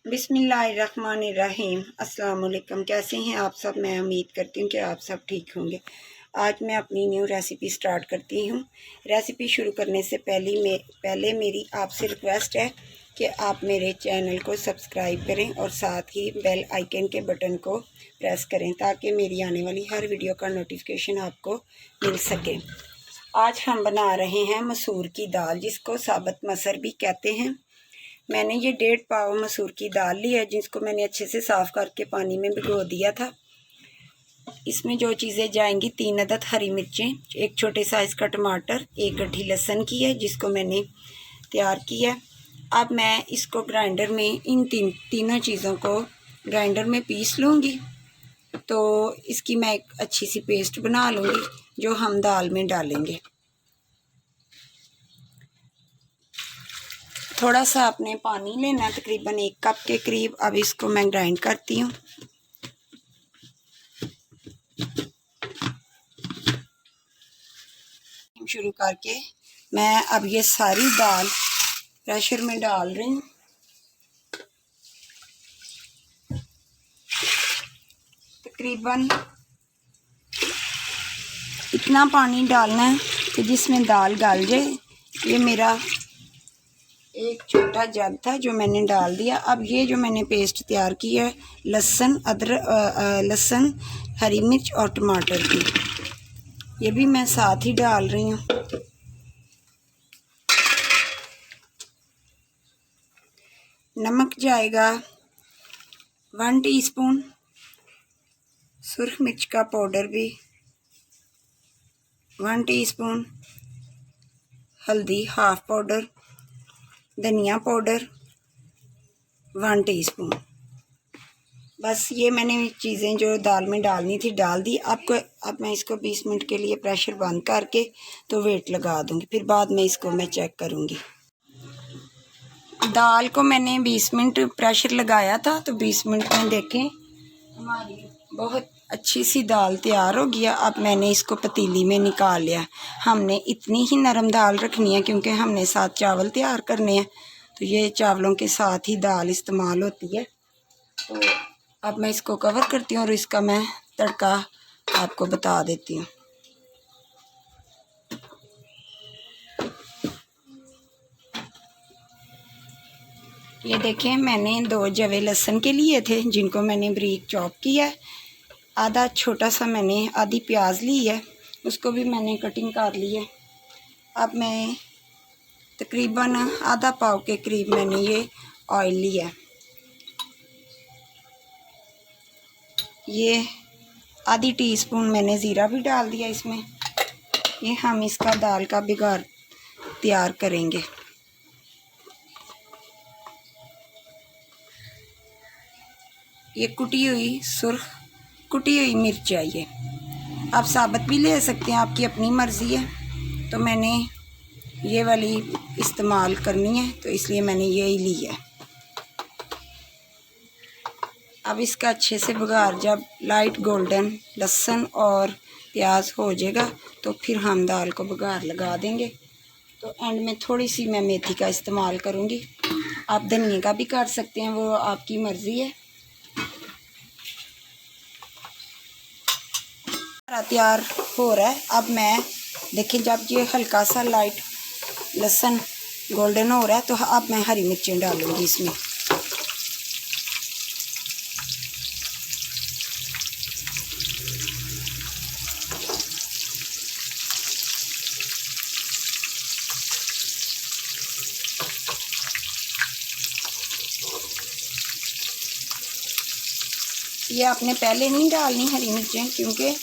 बिस्मिल्लाहिर्रहमानिर्रहीम। अस्सलाम वालेकुम। कैसे हैं आप सब? मैं उम्मीद करती हूँ कि आप सब ठीक होंगे। आज मैं अपनी न्यू रेसिपी स्टार्ट करती हूँ। रेसिपी शुरू करने से पहले मेरी आपसे रिक्वेस्ट है कि आप मेरे चैनल को सब्सक्राइब करें और साथ ही बेल आइकन के बटन को प्रेस करें ताकि मेरी आने वाली हर वीडियो का नोटिफिकेशन आपको मिल सके। आज हम बना रहे हैं मसूर की दाल, जिसको साबुत मसर भी कहते हैं। मैंने ये 1.5 पाव मसूर की दाल ली है, जिसको मैंने अच्छे से साफ़ करके पानी में भिगो दिया था। इसमें जो चीज़ें जाएंगी, 3 अदद हरी मिर्चें, एक छोटे साइज़ का टमाटर, एक गड्ढी लहसुन की है जिसको मैंने तैयार किया है। अब मैं इसको ग्राइंडर में इन तीनों चीज़ों को ग्राइंडर में पीस लूँगी। तो इसकी मैं एक अच्छी सी पेस्ट बना लूँगी जो हम दाल में डालेंगे। थोड़ा सा आपने पानी लेना है, तकरीबन 1 कप के करीब। अब इसको मैं ग्राइंड करती हूँ। शुरू करके मैं अब ये सारी दाल प्रेशर में डाल रही हूँ। तकरीबन इतना पानी डालना है कि जिसमें दाल गल जाए। ये मेरा एक छोटा जग था जो मैंने डाल दिया। अब ये जो मैंने पेस्ट तैयार की है, लहसुन, अदरक, लहसुन, हरी मिर्च और टमाटर की, ये भी मैं साथ ही डाल रही हूँ। नमक जाएगा 1 टीस्पून, सुर्ख मिर्च का पाउडर भी 1 टीस्पून, हल्दी हाफ पाउडर, धनिया पाउडर 1 टीस्पून। बस ये मैंने चीज़ें जो दाल में डालनी थी डाल दी। अब मैं इसको 20 मिनट के लिए प्रेशर बंद करके तो वेट लगा दूंगी, फिर बाद में इसको मैं चेक करूंगी। दाल को मैंने 20 मिनट प्रेशर लगाया था, तो 20 मिनट में देखें हमारी बहुत अच्छी सी दाल तैयार हो गया। अब मैंने इसको पतीली में निकाल लिया। हमने इतनी ही नरम दाल रखनी है क्योंकि हमने साथ चावल तैयार करने हैं, तो ये चावलों के साथ ही दाल इस्तेमाल होती है। तो अब मैं इसको कवर करती हूँ और इसका मैं तड़का आपको बता देती हूँ। ये देखें, मैंने 2 जवे लहसुन के लिए थे जिनको मैंने बारीक चॉप किया है। आधा छोटा सा मैंने आधी प्याज ली है, उसको भी मैंने कटिंग कर ली है। अब मैं तकरीबन आधा पाव के करीब मैंने ये ऑयल लिया है। ये आधी टीस्पून मैंने ज़ीरा भी डाल दिया इसमें। ये हम इसका दाल का बिगाड़ तैयार करेंगे। ये कुटी हुई मिर्च है। ये आप साबुत भी ले सकते हैं, आपकी अपनी मर्ज़ी है। तो मैंने ये वाली इस्तेमाल करनी है, तो इसलिए मैंने यही ली है। अब इसका अच्छे से बघार जब लाइट गोल्डन लहसुन और प्याज हो जाएगा तो फिर हम दाल को बघार लगा देंगे। तो एंड में थोड़ी सी मैं मेथी का इस्तेमाल करूँगी। आप धनिया का भी कर सकते हैं, वो आपकी मर्ज़ी है। तैयार हो रहा है। अब मैं देखिए, जब ये हल्का सा लाइट लहसुन गोल्डन हो रहा है तो अब मैं हरी मिर्चें डालूँगी इसमें। ये आपने पहले नहीं डालनी हरी मिर्चें, क्योंकि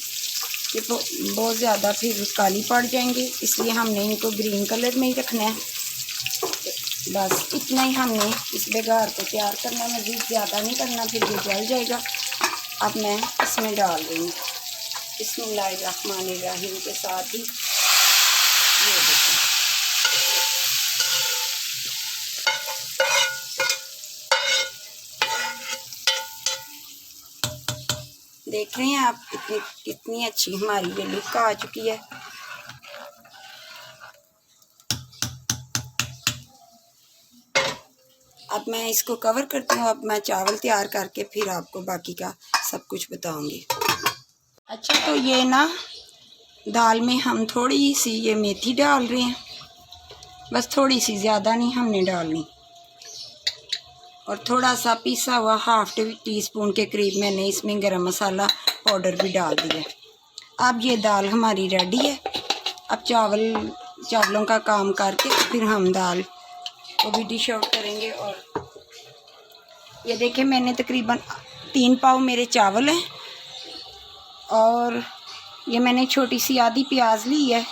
ये बहुत ज़्यादा फिर काली पड़ जाएंगी, इसलिए हमने इनको ग्रीन कलर में ही रखना है। बस इतना ही हमने इस बेगार को तैयार करना है, मज़ीद ज़्यादा नहीं करना, फिर ये जल जाएगा। अब मैं इसमें डाल दूँगी बिस्मिल्लाहिर्रहमानिर्रहीम के साथ ही। ये देखें, देख रहे हैं आप कितनी अच्छी हमारी ये लुक आ चुकी है। अब मैं इसको कवर करती हूँ। अब मैं चावल तैयार करके फिर आपको बाकी का सब कुछ बताऊंगी। अच्छा, तो ये ना दाल में हम थोड़ी सी ये मेथी डाल रहे हैं, बस थोड़ी सी, ज़्यादा नहीं हमने डालनी। और थोड़ा सा पिसा हुआ हाफ टी स्पून के करीब मैंने इसमें गरम मसाला पाउडर भी डाल दिया। अब ये दाल हमारी रेडी है। अब चावलों का काम करके फिर हम दाल को भी डिश आउट करेंगे। और ये देखें, मैंने तकरीबन 3 पाव मेरे चावल हैं और ये मैंने छोटी सी आधी प्याज ली है,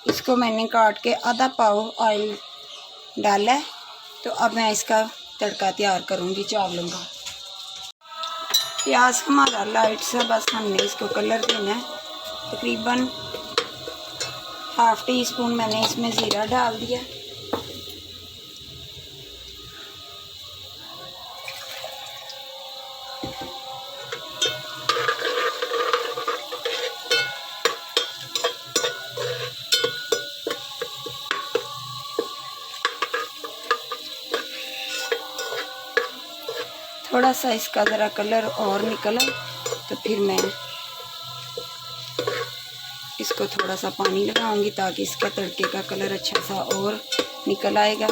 इसको मैंने काट के आधा पाव ऑयल डाला है। तो अब मैं इसका तड़का तैयार करूँगी चावलों का। प्याज हमारा लाइट सा, बस हमने इसको कलर देना है। तकरीबन हाफ टी स्पून मैंने इसमें ज़ीरा डाल दिया। थोड़ा सा इसका ज़रा कलर और निकला तो फिर मैं इसको थोड़ा सा पानी लगाऊंगी ताकि इसका तड़के का कलर अच्छा सा और निकल आएगा।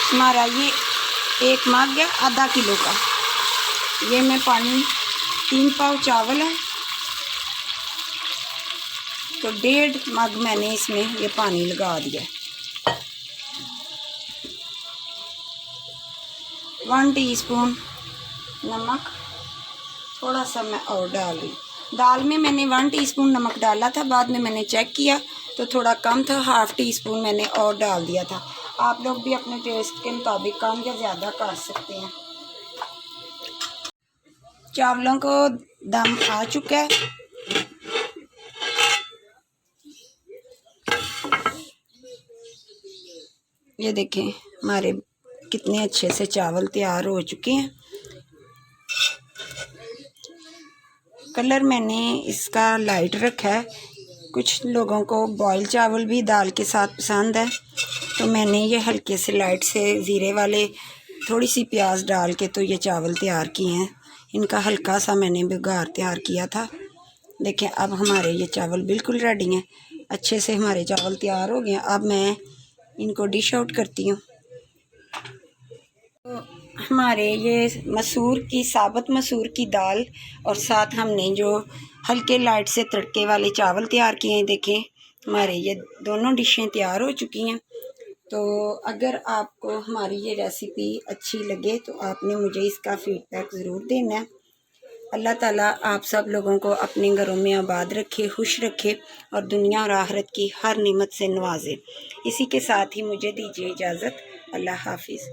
हमारा ये एक मग है आधा किलो का। ये मैं पानी 3 पाव चावल है तो 1.5 मग मैंने इसमें ये पानी लगा दिया। 1 टीस्पून नमक, थोड़ा सा मैं और डाल रही। दाल में मैंने 1 टीस्पून नमक डाला था, बाद में मैंने चेक किया तो थोड़ा कम था, हाफ टी स्पून मैंने और डाल दिया था। आप लोग भी अपने टेस्ट के मुताबिक कम या ज़्यादा कर सकते हैं। चावलों को दम आ चुका है। ये देखें हमारे कितने अच्छे से चावल तैयार हो चुके हैं। कलर मैंने इसका लाइट रखा है। कुछ लोगों को बॉयल चावल भी दाल के साथ पसंद है, तो मैंने ये हल्के से लाइट से ज़ीरे वाले थोड़ी सी प्याज डाल के तो ये चावल तैयार किए हैं। इनका हल्का सा मैंने बघार तैयार किया था। देखें अब हमारे ये चावल बिल्कुल रेडी हैं, अच्छे से हमारे चावल तैयार हो गए। अब मैं इनको डिश आउट करती हूँ। तो हमारे ये साबुत मसूर की दाल और साथ हमने जो हल्के लाइट से तड़के वाले चावल तैयार किए हैं, देखें हमारे ये दोनों डिशें तैयार हो चुकी हैं। तो अगर आपको हमारी ये रेसिपी अच्छी लगे तो आपने मुझे इसका फीडबैक ज़रूर देना है। अल्लाह ताला आप सब लोगों को अपने घरों में आबाद रखे, खुश रखे और दुनिया और आखिरत की हर नेमत से नवाजे। इसी के साथ ही मुझे दीजिए इजाज़त। अल्लाह हाफिज़।